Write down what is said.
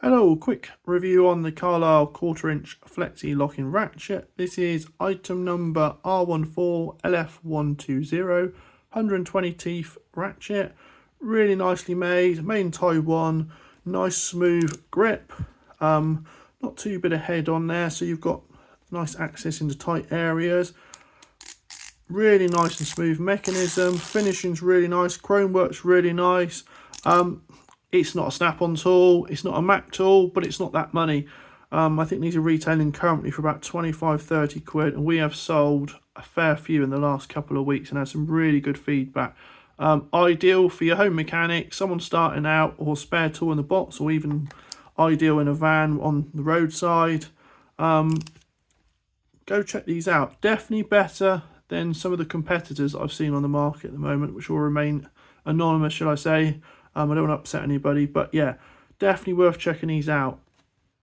Hello, quick review on the Carlyle 1/4 inch Flexi locking ratchet. This is item number R14LF120, 120 teeth ratchet. Really nicely made in Taiwan, nice smooth grip. Not too bit of head on there, so you've got nice access into tight areas. Really nice and smooth mechanism. Finishing's really nice. Chrome work's really nice. It's not a snap-on tool, it's not a Mac tool, but it's not that money. I think these are retailing currently for about 25-30 quid, and we have sold a fair few in the last couple of weeks and had some really good feedback. Ideal for your home mechanic, someone starting out, or spare tool in the box, or even ideal in a van on the roadside. Go check these out. Definitely better than some of the competitors that I've seen on the market at the moment, which will remain anonymous, should I say. I don't want to upset anybody, but yeah, definitely worth checking these out.